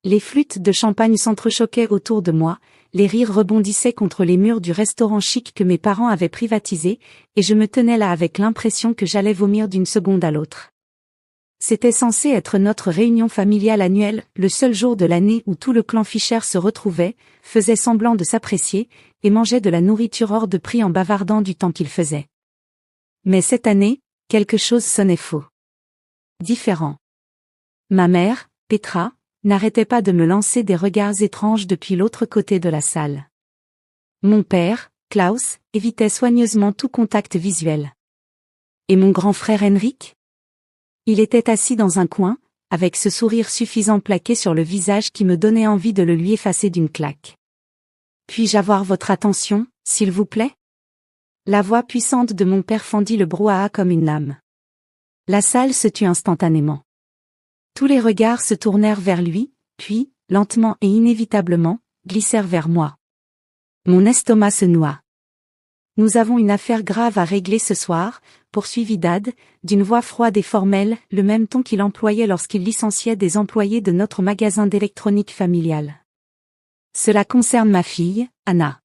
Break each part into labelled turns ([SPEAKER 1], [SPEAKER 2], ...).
[SPEAKER 1] Les flûtes de champagne s'entrechoquaient autour de moi, les rires rebondissaient contre les murs du restaurant chic que mes parents avaient privatisé, et je me tenais là avec l'impression que j'allais vomir d'une seconde à l'autre. C'était censé être notre réunion familiale annuelle, le seul jour de l'année où tout le clan Fischer se retrouvait, faisait semblant de s'apprécier, et mangeait de la nourriture hors de prix en bavardant du temps qu'il faisait. Mais cette année, quelque chose sonnait faux. Différent. Ma mère, Petra, n'arrêtait pas de me lancer des regards étranges depuis l'autre côté de la salle. Mon père, Klaus, évitait soigneusement tout contact visuel. Et mon grand frère Henrik? Il était assis dans un coin, avec ce sourire suffisant plaqué sur le visage qui me donnait envie de le lui effacer d'une claque. Puis-je avoir votre attention, s'il vous plaît? La voix puissante de mon père fendit le brouhaha comme une lame. La salle se tut instantanément. Tous les regards se tournèrent vers lui, puis, lentement et inévitablement, glissèrent vers moi. Mon estomac se noua. Nous avons une affaire grave à régler ce soir, poursuivit Dad, d'une voix froide et formelle, le même ton qu'il employait lorsqu'il licenciait des employés de notre magasin d'électronique familial. Cela concerne ma fille, Anna.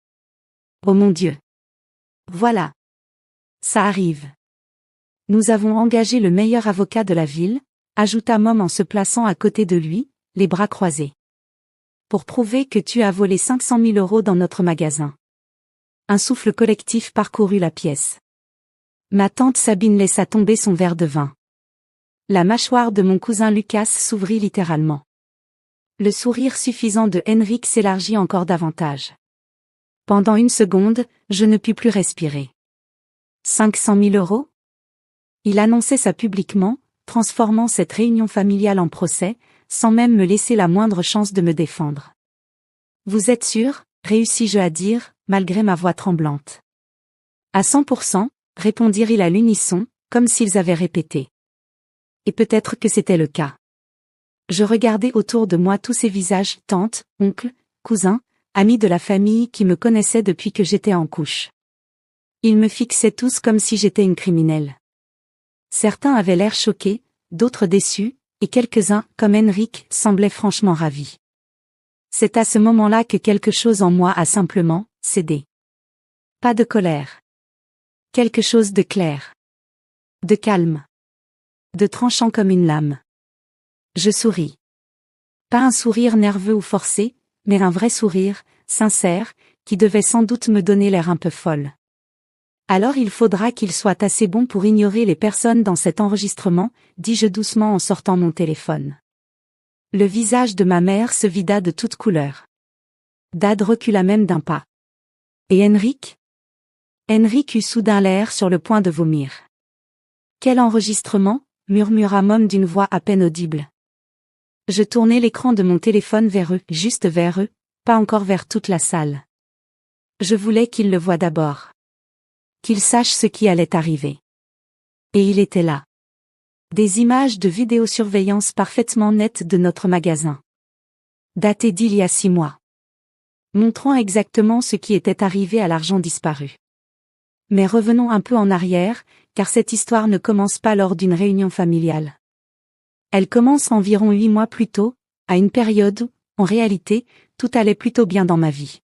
[SPEAKER 1] Oh mon Dieu. Voilà. Ça arrive. Nous avons engagé le meilleur avocat de la ville, ajouta Mom en se plaçant à côté de lui, les bras croisés. Pour prouver que tu as volé 500 000 € dans notre magasin. Un souffle collectif parcourut la pièce. Ma tante Sabine laissa tomber son verre de vin. La mâchoire de mon cousin Lucas s'ouvrit littéralement. Le sourire suffisant de Henrik s'élargit encore davantage. Pendant une seconde, je ne pus plus respirer. 500 000 €? Il annonçait ça publiquement, transformant cette réunion familiale en procès, sans même me laisser la moindre chance de me défendre. Vous êtes sûr, réussis-je à dire, malgré ma voix tremblante. À 100%, répondirent-ils à l'unisson, comme s'ils avaient répété. Et peut-être que c'était le cas. Je regardais autour de moi tous ces visages, tantes, oncles, cousins, amis de la famille qui me connaissaient depuis que j'étais en couche. Ils me fixaient tous comme si j'étais une criminelle. Certains avaient l'air choqués, d'autres déçus, et quelques-uns, comme Henrik, semblaient franchement ravis. C'est à ce moment-là que quelque chose en moi a simplement cédé. Pas de colère. Quelque chose de clair. De calme. De tranchant comme une lame. Je souris. Pas un sourire nerveux ou forcé, mais un vrai sourire, sincère, qui devait sans doute me donner l'air un peu folle. Alors il faudra qu'il soit assez bon pour ignorer les personnes dans cet enregistrement, dis-je doucement en sortant mon téléphone. Le visage de ma mère se vida de toutes couleurs. Dad recula même d'un pas. Et Henrik? Henrik eut soudain l'air sur le point de vomir. Quel enregistrement? Murmura Mom d'une voix à peine audible. Je tournai l'écran de mon téléphone vers eux, juste vers eux, pas encore vers toute la salle. Je voulais qu'ils le voient d'abord. Qu'ils sachent ce qui allait arriver. Et il était là. Des images de vidéosurveillance parfaitement nettes de notre magasin. Datées d'il y a 6 mois. Montrant exactement ce qui était arrivé à l'argent disparu. Mais revenons un peu en arrière, car cette histoire ne commence pas lors d'une réunion familiale. Elle commence environ 8 mois plus tôt, à une période où, en réalité, tout allait plutôt bien dans ma vie.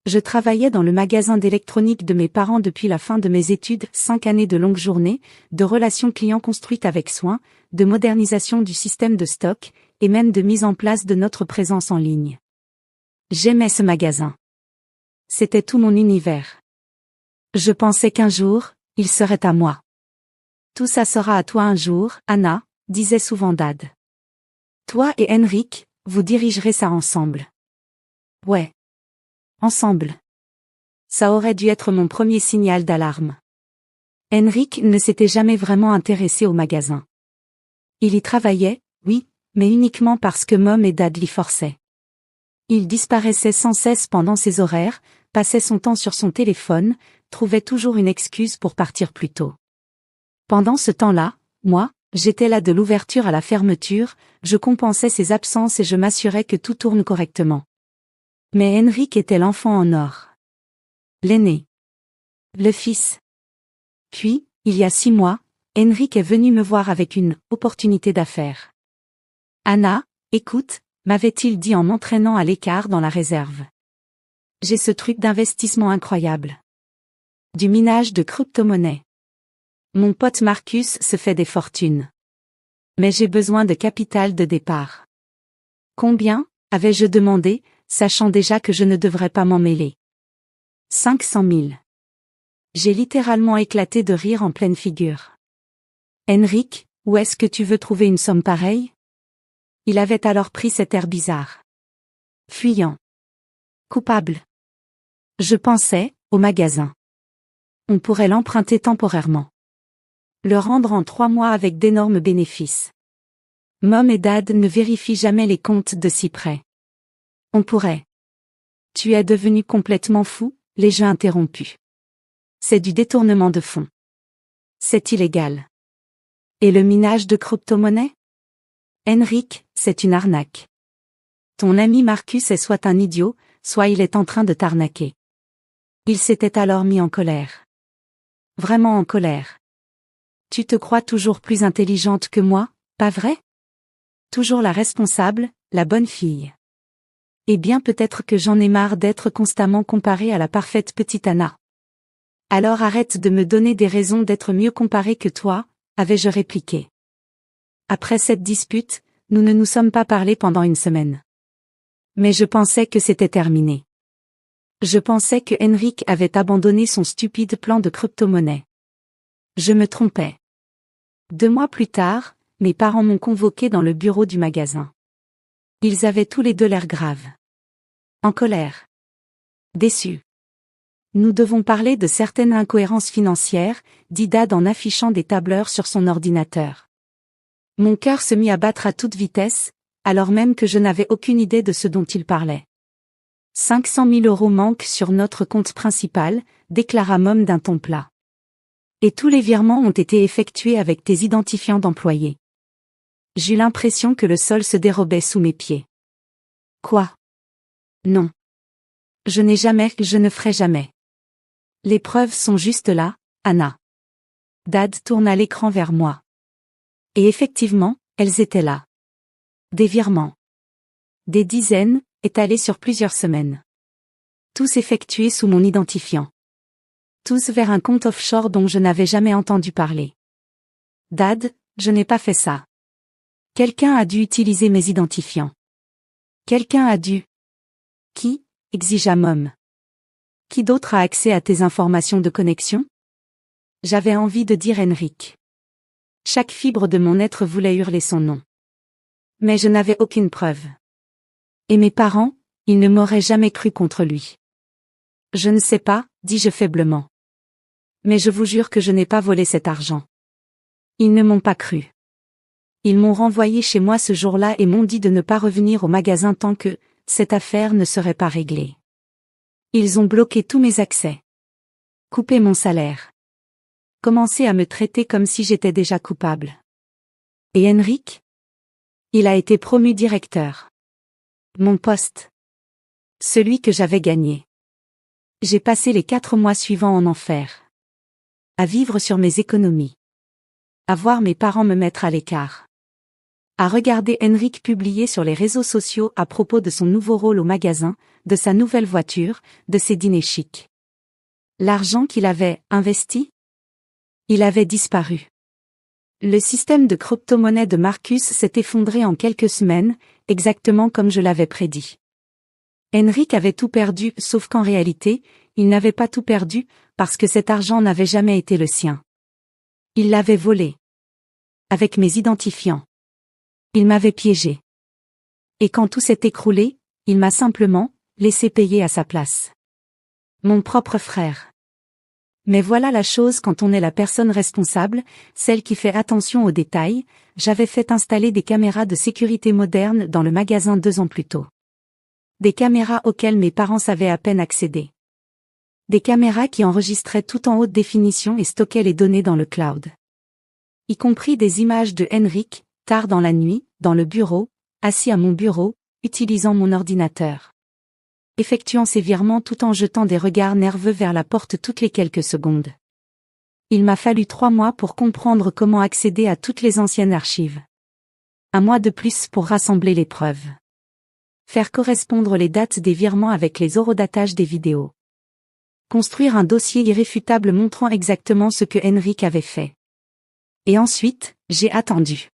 [SPEAKER 1] Je travaillais dans le magasin d'électronique de mes parents depuis la fin de mes études, 5 années de longues journées, de relations clients construites avec soin, de modernisation du système de stock, et même de mise en place de notre présence en ligne. J'aimais ce magasin. C'était tout mon univers. Je pensais qu'un jour, il serait à moi. Tout ça sera à toi un jour, Anna, disait souvent Dad. Toi et Henrik, vous dirigerez ça ensemble. Ouais. Ensemble. Ça aurait dû être mon premier signal d'alarme. Henrik ne s'était jamais vraiment intéressé au magasin. Il y travaillait, oui, mais uniquement parce que Mom et Dad l'y forçaient. Il disparaissait sans cesse pendant ses horaires, passait son temps sur son téléphone, trouvait toujours une excuse pour partir plus tôt. Pendant ce temps-là, moi, j'étais là de l'ouverture à la fermeture, je compensais ses absences et je m'assurais que tout tourne correctement. Mais Henrik était l'enfant en or. L'aîné. Le fils. Puis, il y a 6 mois, Henrik est venu me voir avec une opportunité d'affaires. Anna, écoute, m'avait-il dit en m'entraînant à l'écart dans la réserve. J'ai ce truc d'investissement incroyable. Du minage de crypto-monnaies. Mon pote Marcus se fait des fortunes. Mais j'ai besoin de capital de départ. Combien, avais-je demandé, sachant déjà que je ne devrais pas m'en mêler. 500 000. J'ai littéralement éclaté de rire en pleine figure. Henrik, où est-ce que tu veux trouver une somme pareille? Il avait alors pris cet air bizarre. Fuyant. Coupable. Je pensais, au magasin. On pourrait l'emprunter temporairement. Le rendre en 3 mois avec d'énormes bénéfices. Mom et Dad ne vérifient jamais les comptes de si près. On pourrait. Tu es devenu complètement fou, l'ai-je interrompu. C'est du détournement de fonds. C'est illégal. Et le minage de crypto-monnaies? Henrik, c'est une arnaque. Ton ami Marcus est soit un idiot, soit il est en train de t'arnaquer. Il s'était alors mis en colère. Vraiment en colère. Tu te crois toujours plus intelligente que moi, pas vrai? Toujours la responsable, la bonne fille. Eh bien peut-être que j'en ai marre d'être constamment comparée à la parfaite petite Anna. Alors arrête de me donner des raisons d'être mieux comparée que toi, avais-je répliqué. Après cette dispute, nous ne nous sommes pas parlé pendant une semaine. Mais je pensais que c'était terminé. Je pensais que Henrik avait abandonné son stupide plan de crypto-monnaie. Je me trompais. 2 mois plus tard, mes parents m'ont convoqué dans le bureau du magasin. Ils avaient tous les deux l'air graves. En colère. Déçus. Nous devons parler de certaines incohérences financières, dit Dad en affichant des tableurs sur son ordinateur. Mon cœur se mit à battre à toute vitesse, alors même que je n'avais aucune idée de ce dont il parlait. 500 000 € manquent sur notre compte principal, déclara Mom d'un ton plat. Et tous les virements ont été effectués avec tes identifiants d'employés. J'eus l'impression que le sol se dérobait sous mes pieds. Quoi? Non. Je ne ferai jamais. Les preuves sont juste là, Anna. Dad tourna l'écran vers moi. Et effectivement, elles étaient là. Des virements. Des dizaines, étalés sur plusieurs semaines. Tous effectués sous mon identifiant. Tous vers un compte offshore dont je n'avais jamais entendu parler. Dad, je n'ai pas fait ça. Quelqu'un a dû utiliser mes identifiants. Quelqu'un a dû. Qui? Exigea Mom. Qui d'autre a accès à tes informations de connexion? J'avais envie de dire Henrik. Chaque fibre de mon être voulait hurler son nom. Mais je n'avais aucune preuve. Et mes parents, ils ne m'auraient jamais cru contre lui. Je ne sais pas, dis-je faiblement. Mais je vous jure que je n'ai pas volé cet argent. Ils ne m'ont pas cru. Ils m'ont renvoyé chez moi ce jour-là et m'ont dit de ne pas revenir au magasin tant que cette affaire ne serait pas réglée. Ils ont bloqué tous mes accès. Coupé mon salaire. Commencé à me traiter comme si j'étais déjà coupable. Et Henrik? Il a été promu directeur. Mon poste. Celui que j'avais gagné. J'ai passé les 4 mois suivants en enfer. À vivre sur mes économies. À voir mes parents me mettre à l'écart. À regarder Henrik publier sur les réseaux sociaux à propos de son nouveau rôle au magasin, de sa nouvelle voiture, de ses dîners chics. L'argent qu'il avait investi? Il avait disparu. Le système de crypto-monnaie de Marcus s'est effondré en quelques semaines, exactement comme je l'avais prédit. Henrik avait tout perdu, sauf qu'en réalité, il n'avait pas tout perdu, parce que cet argent n'avait jamais été le sien. Il l'avait volé. Avec mes identifiants. Il m'avait piégé. Et quand tout s'est écroulé, il m'a simplement laissé payer à sa place. Mon propre frère. Mais voilà la chose quand on est la personne responsable, celle qui fait attention aux détails, j'avais fait installer des caméras de sécurité modernes dans le magasin 2 ans plus tôt. Des caméras auxquelles mes parents savaient à peine accéder. Des caméras qui enregistraient tout en haute définition et stockaient les données dans le cloud. Y compris des images de Henrik, tard dans la nuit, dans le bureau, assis à mon bureau, utilisant mon ordinateur. Effectuant ses virements tout en jetant des regards nerveux vers la porte toutes les quelques secondes. Il m'a fallu 3 mois pour comprendre comment accéder à toutes les anciennes archives. 1 mois de plus pour rassembler les preuves. Faire correspondre les dates des virements avec les horodatages des vidéos. Construire un dossier irréfutable montrant exactement ce que Henrik avait fait. Et ensuite, j'ai attendu.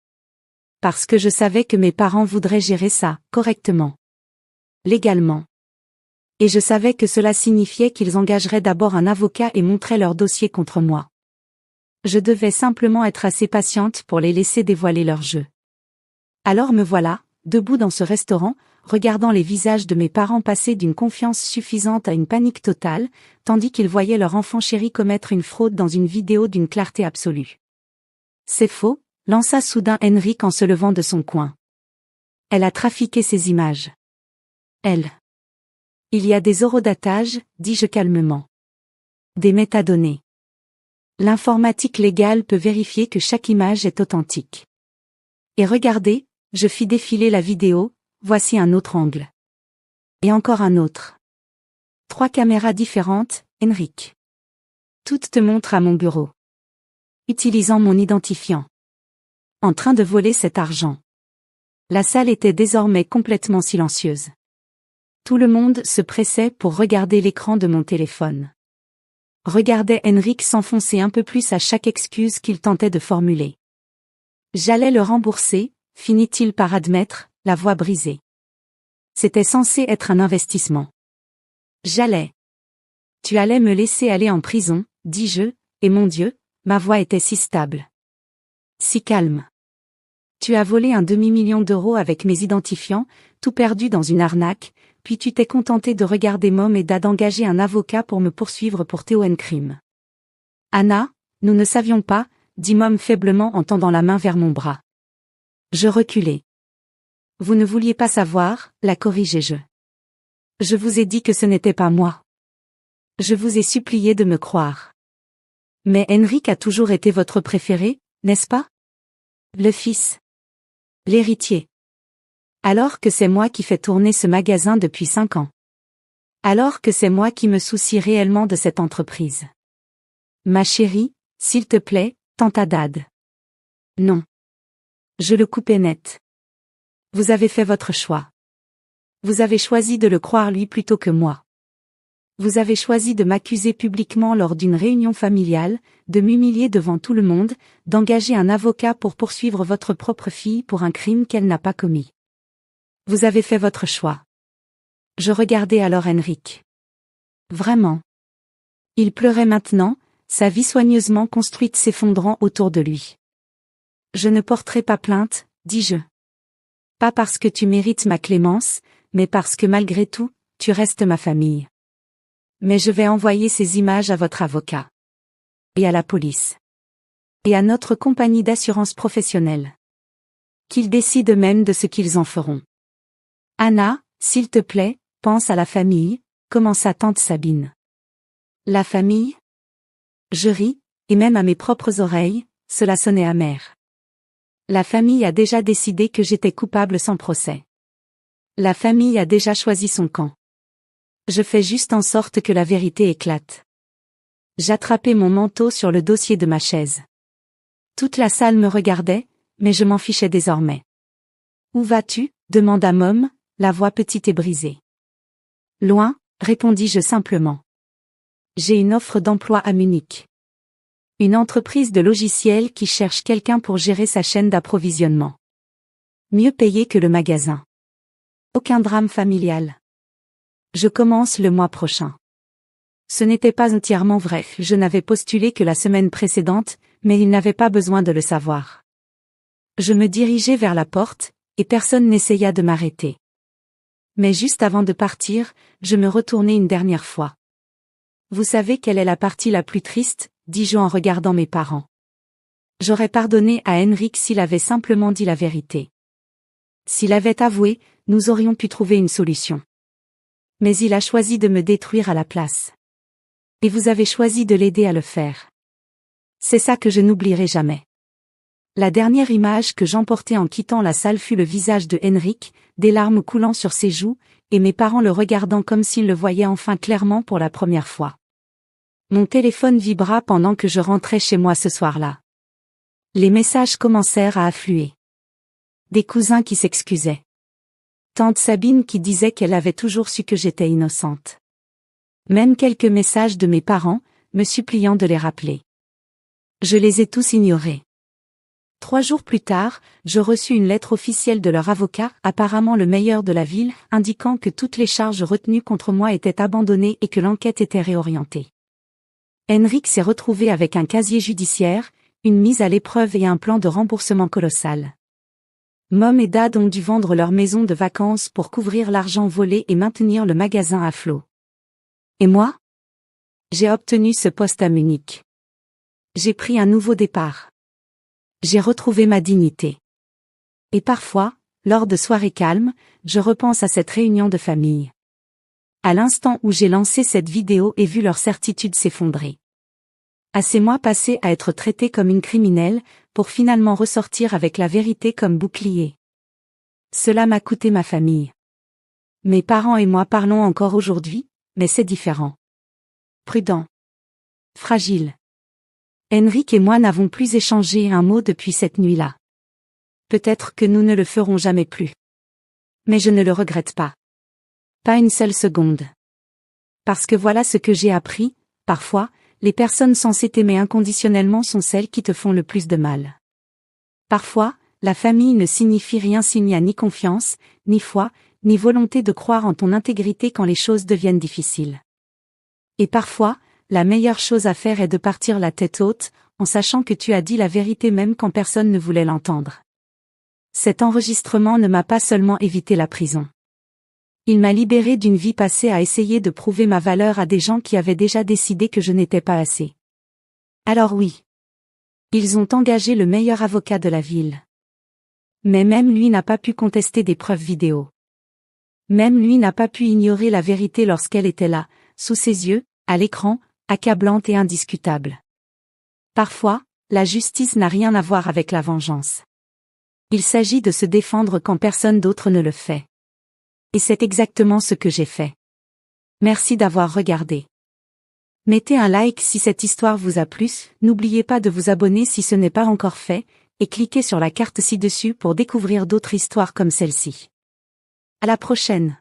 [SPEAKER 1] Parce que je savais que mes parents voudraient gérer ça, correctement. Légalement. Et je savais que cela signifiait qu'ils engageraient d'abord un avocat et montraient leur dossier contre moi. Je devais simplement être assez patiente pour les laisser dévoiler leur jeu. Alors me voilà, debout dans ce restaurant, regardant les visages de mes parents passer d'une confiance suffisante à une panique totale, tandis qu'ils voyaient leur enfant chéri commettre une fraude dans une vidéo d'une clarté absolue. C'est faux, lança soudain Henrik en se levant de son coin. Elle a trafiqué ces images. Elle. Il y a des horodatages, dis-je calmement. Des métadonnées. L'informatique légale peut vérifier que chaque image est authentique. Et regardez, je fis défiler la vidéo, voici un autre angle. Et encore un autre. 3 caméras différentes, Henrik. Toutes te montrent à mon bureau. Utilisant mon identifiant. En train de voler cet argent. La salle était désormais complètement silencieuse. Tout le monde se pressait pour regarder l'écran de mon téléphone. Regardait Henrik s'enfoncer un peu plus à chaque excuse qu'il tentait de formuler. J'allais le rembourser, finit-il par admettre, la voix brisée. C'était censé être un investissement. J'allais. Tu allais me laisser aller en prison, dis-je, et mon Dieu, ma voix était si stable. Si calme. Tu as volé un demi-million d'euros avec mes identifiants, tout perdu dans une arnaque, puis tu t'es contenté de regarder Mom et Dad engager un avocat pour me poursuivre pour crime. Anna, nous ne savions pas, dit Mom faiblement en tendant la main vers mon bras. Je reculai. Vous ne vouliez pas savoir, la corrigeai-je. Je vous ai dit que ce n'était pas moi. Je vous ai supplié de me croire. Mais Henrik a toujours été votre préféré, n'est-ce pas? Le fils. L'héritier. Alors que c'est moi qui fais tourner ce magasin depuis 5 ans. Alors que c'est moi qui me soucie réellement de cette entreprise. Ma chérie, s'il te plaît, tenta Dad. Non. Je le coupais net. Vous avez fait votre choix. Vous avez choisi de le croire lui plutôt que moi. Vous avez choisi de m'accuser publiquement lors d'une réunion familiale, de m'humilier devant tout le monde, d'engager un avocat pour poursuivre votre propre fille pour un crime qu'elle n'a pas commis. Vous avez fait votre choix. Je regardais alors Henrik. Vraiment. Il pleurait maintenant, sa vie soigneusement construite s'effondrant autour de lui. Je ne porterai pas plainte, dis-je. Pas parce que tu mérites ma clémence, mais parce que malgré tout, tu restes ma famille. Mais je vais envoyer ces images à votre avocat. Et à la police. Et à notre compagnie d'assurance professionnelle. Qu'ils décident eux-mêmes de ce qu'ils en feront. Anna, s'il te plaît, pense à la famille, commença tante Sabine. La famille? Je ris, et même à mes propres oreilles, cela sonnait amer. La famille a déjà décidé que j'étais coupable sans procès. La famille a déjà choisi son camp. Je fais juste en sorte que la vérité éclate. J'attrapai mon manteau sur le dossier de ma chaise. Toute la salle me regardait, mais je m'en fichais désormais. Où vas-tu? Demanda Mom, la voix petite et brisée. Loin, répondis-je simplement. J'ai une offre d'emploi à Munich. Une entreprise de logiciels qui cherche quelqu'un pour gérer sa chaîne d'approvisionnement. Mieux payé que le magasin. Aucun drame familial. Je commence le mois prochain. Ce n'était pas entièrement vrai, je n'avais postulé que la semaine précédente, mais il n'avait pas besoin de le savoir. Je me dirigeai vers la porte, et personne n'essaya de m'arrêter. Mais juste avant de partir, je me retournai une dernière fois. Vous savez quelle est la partie la plus triste, dis-je en regardant mes parents. J'aurais pardonné à Henrik s'il avait simplement dit la vérité. S'il avait avoué, nous aurions pu trouver une solution. Mais il a choisi de me détruire à la place. Et vous avez choisi de l'aider à le faire. C'est ça que je n'oublierai jamais. La dernière image que j'emportai en quittant la salle fut le visage de Henrik, des larmes coulant sur ses joues, et mes parents le regardant comme s'ils le voyaient enfin clairement pour la première fois. Mon téléphone vibra pendant que je rentrais chez moi ce soir-là. Les messages commencèrent à affluer. Des cousins qui s'excusaient. Tante Sabine qui disait qu'elle avait toujours su que j'étais innocente. Même quelques messages de mes parents, me suppliant de les rappeler. Je les ai tous ignorés. 3 jours plus tard, je reçus une lettre officielle de leur avocat, apparemment le meilleur de la ville, indiquant que toutes les charges retenues contre moi étaient abandonnées et que l'enquête était réorientée. Henrik s'est retrouvé avec un casier judiciaire, une mise à l'épreuve et un plan de remboursement colossal. Mom et Dad ont dû vendre leur maison de vacances pour couvrir l'argent volé et maintenir le magasin à flot. Et moi? J'ai obtenu ce poste à Munich. J'ai pris un nouveau départ. J'ai retrouvé ma dignité. Et parfois, lors de soirées calmes, je repense à cette réunion de famille. À l'instant où j'ai lancé cette vidéo et vu leur certitude s'effondrer. À ces mois passés à être traitée comme une criminelle, pour finalement ressortir avec la vérité comme bouclier. Cela m'a coûté ma famille. Mes parents et moi parlons encore aujourd'hui, mais c'est différent. Prudent. Fragile. Henrik et moi n'avons plus échangé un mot depuis cette nuit-là. Peut-être que nous ne le ferons jamais plus. Mais je ne le regrette pas. Pas une seule seconde. Parce que voilà ce que j'ai appris, parfois, les personnes censées t'aimer inconditionnellement sont celles qui te font le plus de mal. Parfois, la famille ne signifie rien s'il n'y a ni confiance, ni foi, ni volonté de croire en ton intégrité quand les choses deviennent difficiles. Et parfois, la meilleure chose à faire est de partir la tête haute, en sachant que tu as dit la vérité même quand personne ne voulait l'entendre. Cet enregistrement ne m'a pas seulement évité la prison. Il m'a libéré d'une vie passée à essayer de prouver ma valeur à des gens qui avaient déjà décidé que je n'étais pas assez. Alors oui. Ils ont engagé le meilleur avocat de la ville. Mais même lui n'a pas pu contester des preuves vidéo. Même lui n'a pas pu ignorer la vérité lorsqu'elle était là, sous ses yeux, à l'écran, accablante et indiscutable. Parfois, la justice n'a rien à voir avec la vengeance. Il s'agit de se défendre quand personne d'autre ne le fait. Et c'est exactement ce que j'ai fait. Merci d'avoir regardé. Mettez un like si cette histoire vous a plu, n'oubliez pas de vous abonner si ce n'est pas encore fait, et cliquez sur la carte ci-dessus pour découvrir d'autres histoires comme celle-ci. À la prochaine.